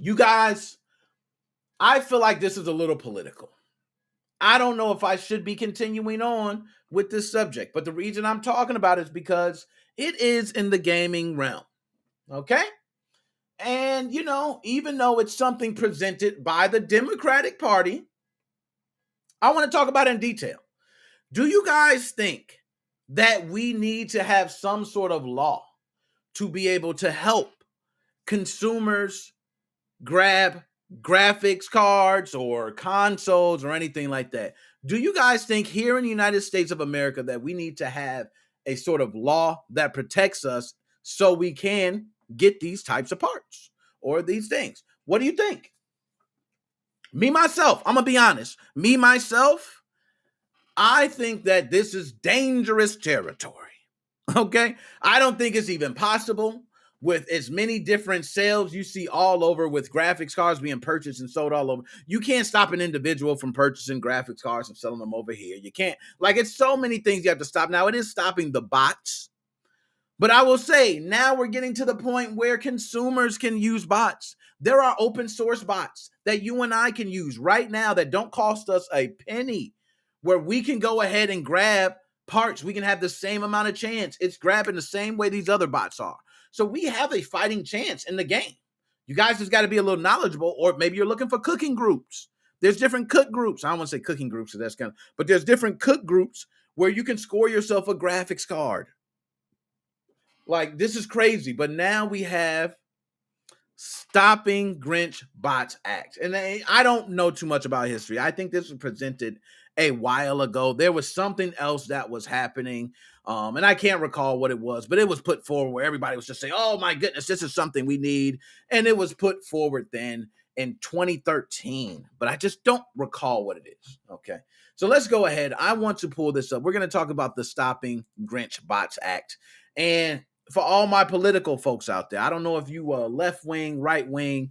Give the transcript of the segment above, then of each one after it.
You guys, I feel like this is a little political. I don't know if I should be continuing on with this subject, but the reason I'm talking about it is because it is in the gaming realm. Okay? And, even though it's something presented by the Democratic Party, I want to talk about it in detail. Do you guys think that we need to have some sort of law to be able to help consumers grab graphics cards or consoles or anything like that? Do you guys think here in the United States of America that we need to have a sort of law that protects us so we can get these types of parts or these things? What do you think? Me, myself, I'm going to be honest. Me, myself, I think that this is dangerous territory. Okay? I don't think it's even possible with as many different sales you see all over with graphics cards being purchased and sold all over. You can't stop an individual from purchasing graphics cards and selling them over here. You can't. Like, it's so many things you have to stop. Now, it is stopping the bots. But I will say, now we're getting to the point where consumers can use bots. There are open source bots that you and I can use right now that don't cost us a penny, where we can go ahead and grab parts. We can have the same amount of chance. It's grabbing the same way these other bots are. So we have a fighting chance in the game. You guys just got to be a little knowledgeable, or maybe you're looking for cooking groups. There's different cook groups. I don't want to say cooking groups, so that's but there's different cook groups where you can score yourself a graphics card. Like, this is crazy. But now we have Stopping Grinch Bots Act. And I don't know too much about history. I think this was presented a while ago. There was something else that was happening. And I can't recall what it was, but it was put forward where everybody was just saying, oh my goodness, this is something we need. And it was put forward then in 2013, but I just don't recall what it is. Okay. So let's go ahead. I want to pull this up. We're going to talk about the Stopping Grinch Bots Act. And for all my political folks out there, I don't know if you are left wing, right wing.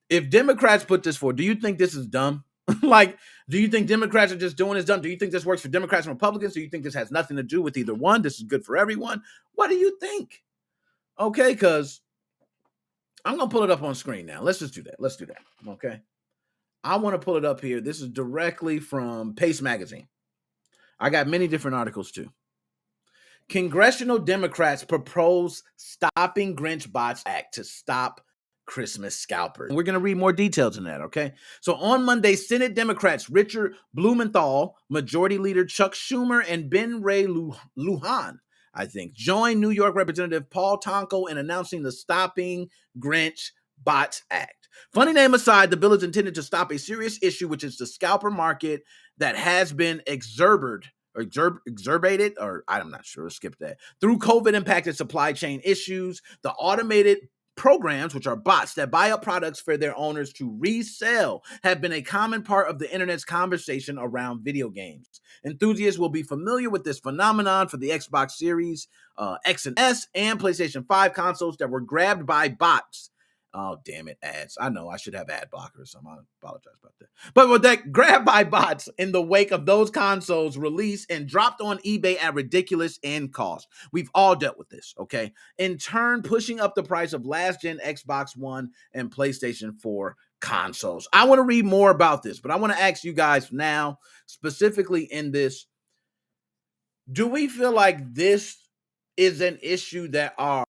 If Democrats put this forward, do you think this is dumb? Like, do you think Democrats are just doing this dumb? Do you think this works for Democrats and Republicans? Do you think this has nothing to do with either one? This is good for everyone? What do you think? Okay, because I'm going to pull it up on screen now. Let's just do that. Let's do that. Okay. I want to pull it up here. This is directly from Pace Magazine. I got many different articles too. Congressional Democrats propose Stopping Grinch Bots Act to stop Christmas scalpers. We're going to read more details in that, okay? So on Monday, Senate Democrats Richard Blumenthal, Majority Leader Chuck Schumer, and Ben Ray Luján, I think, joined New York Representative Paul Tonko in announcing the Stopping Grinch Bots Act. Funny name aside, the bill is intended to stop a serious issue, which is the scalper market that has been exacerbated, or I'm not sure, skip that, through COVID impacted supply chain issues. The automated programs, which are bots that buy up products for their owners to resell, have been a common part of the internet's conversation around video games. Enthusiasts will be familiar with this phenomenon for the Xbox Series X and S and PlayStation 5 consoles that were grabbed by bots. Oh, damn it, ads. I know I should have ad blockers, so I apologize about that. But with that, grabbed by bots in the wake of those consoles released and dropped on eBay at ridiculous end cost. We've all dealt with this, okay? In turn, pushing up the price of last-gen Xbox One and PlayStation 4 consoles. I want to read more about this, but I want to ask you guys now, specifically in this, do we feel like this is an issue that our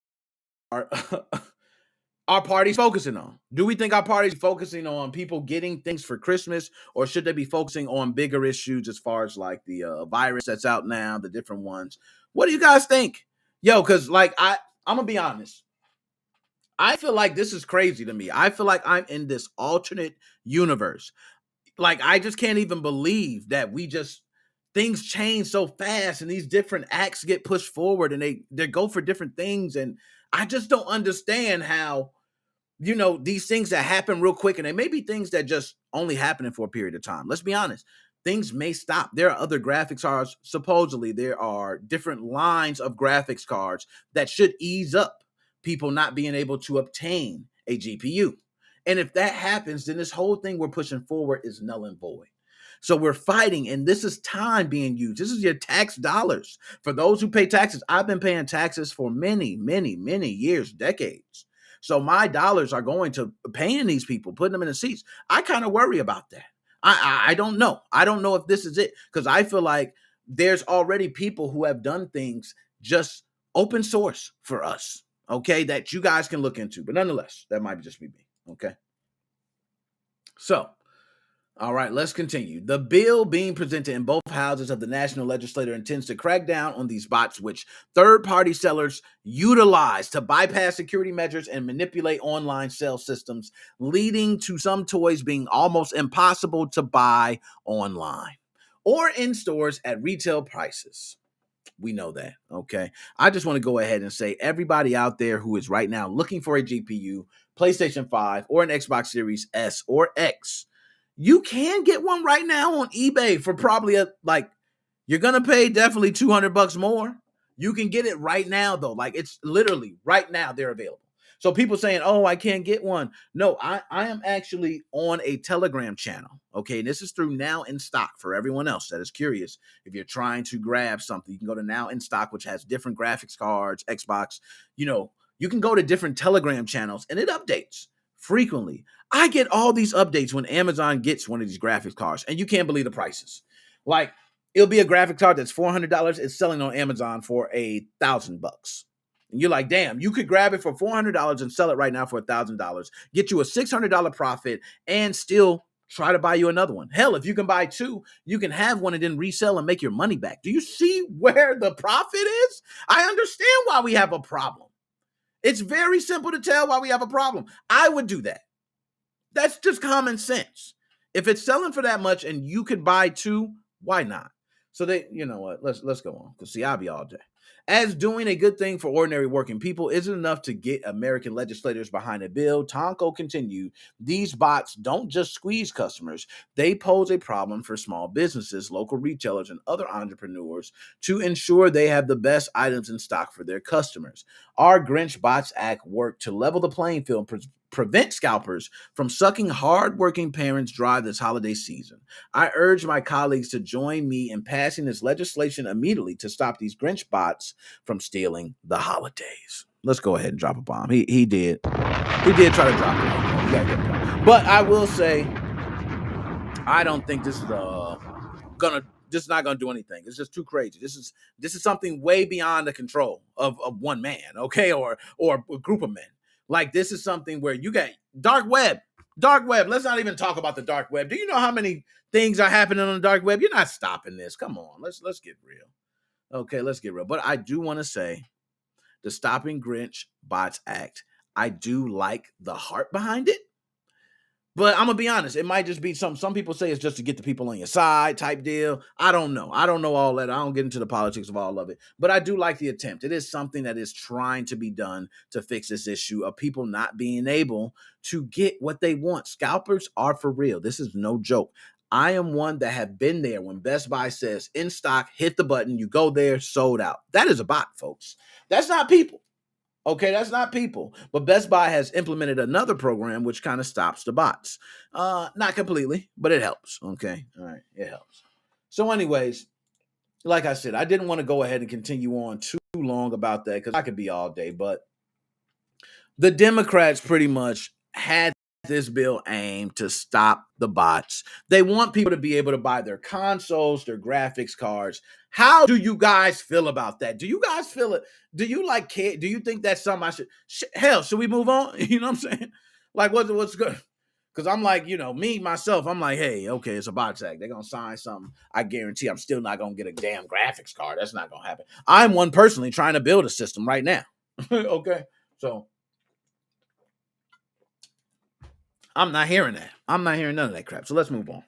party's focusing on? Do we think our party's focusing on people getting things for Christmas, or should they be focusing on bigger issues as far as like the virus that's out now, the different ones? What do you guys think? Yo, because like I'm gonna be honest. I feel like this is crazy to me. I feel like I'm in this alternate universe. Like, I just can't even believe that things change so fast and these different acts get pushed forward and they go for different things. And I just don't understand how, these things that happen real quick, and they may be things that just only happening for a period of time. Let's be honest. Things may stop. There are other graphics cards. Supposedly, there are different lines of graphics cards that should ease up people not being able to obtain a GPU. And if that happens, then this whole thing we're pushing forward is null and void. So we're fighting, and this is time being used. This is your tax dollars. For those who pay taxes, I've been paying taxes for many, many, many years, decades. So my dollars are going to paying these people, putting them in the seats. I kind of worry about that. I don't know. I don't know if this is it, because I feel like there's already people who have done things just open source for us, okay, that you guys can look into. But nonetheless, that might just be me, okay? So, all right, let's continue. The bill being presented in both houses of the National Legislature intends to crack down on these bots, which third-party sellers utilize to bypass security measures and manipulate online sales systems, leading to some toys being almost impossible to buy online or in stores at retail prices. We know that, okay? I just want to go ahead and say, everybody out there who is right now looking for a GPU, PlayStation 5, or an Xbox Series S or X, you can get one right now on eBay for probably you're going to pay definitely $200 more. You can get it right now though. Like, it's literally right now they're available. So people saying, "Oh, I can't get one." No, I am actually on a Telegram channel. Okay, and this is through Now in Stock for everyone else that is curious. If you're trying to grab something, you can go to Now in Stock, which has different graphics cards, Xbox. You can go to different Telegram channels and it updates frequently. I get all these updates when Amazon gets one of these graphics cards, and you can't believe the prices. Like, it'll be a graphics card that's $400. It's selling on Amazon for $1,000. And you're like, damn, you could grab it for $400 and sell it right now for $1,000, get you a $600 profit, and still try to buy you another one. Hell, if you can buy two, you can have one and then resell and make your money back. Do you see where the profit is? I understand why we have a problem. It's very simple to tell why we have a problem. I would do that. That's just common sense. If it's selling for that much and you could buy two, why not? So you know what? Let's go on. Because see, I'll be all day. As doing a good thing for ordinary working people isn't enough to get American legislators behind a bill, Tonko continued, these bots don't just squeeze customers, they pose a problem for small businesses, local retailers, and other entrepreneurs to ensure they have the best items in stock for their customers. Our Grinch Bots Act worked to level the playing field, prevent scalpers from sucking hard-working parents dry this holiday season. I urge my colleagues to join me in passing this legislation immediately to stop these Grinch bots from stealing the holidays. Let's go ahead and drop a bomb. He did. He did try to drop it. But I will say, I don't think this is this is not gonna do anything. It's just too crazy. This is something way beyond the control of one man, okay, or a group of men. Like, this is something where you got dark web. Dark web. Let's not even talk about the dark web. Do you know how many things are happening on the dark web? You're not stopping this. Come on. Let's get real. Okay, let's get real. But I do want to say, the Stopping Grinch Bots Act, I do like the heart behind it. But I'm gonna be honest, it might just be some people say it's just to get the people on your side type deal. I don't know. I don't know all that. I don't get into the politics of all of it. But I do like the attempt. It is something that is trying to be done to fix this issue of people not being able to get what they want. Scalpers are for real. This is no joke. I am one that have been there when Best Buy says in stock, hit the button, you go there, sold out. That is a bot, folks. That's not people. Okay, that's not people. But Best Buy has implemented another program which kind of stops the bots. Not completely, but it helps. Okay, all right, it helps. So anyways, like I said, I didn't want to go ahead and continue on too long about that because I could be all day. But the Democrats pretty much had this bill aimed to stop the bots. They want people to be able to buy their consoles, their graphics cards. How do you guys feel about that? Do you guys feel it? Do you like care? Do you think that's something I should? Hell, should we move on? You know what I'm saying? Like, what's good? Because I'm like, me, myself, I'm like, hey, okay, it's a bots act. They're going to sign something. I guarantee I'm still not going to get a damn graphics card. That's not going to happen. I'm one personally trying to build a system right now. Okay, so I'm not hearing that. I'm not hearing none of that crap. So let's move on.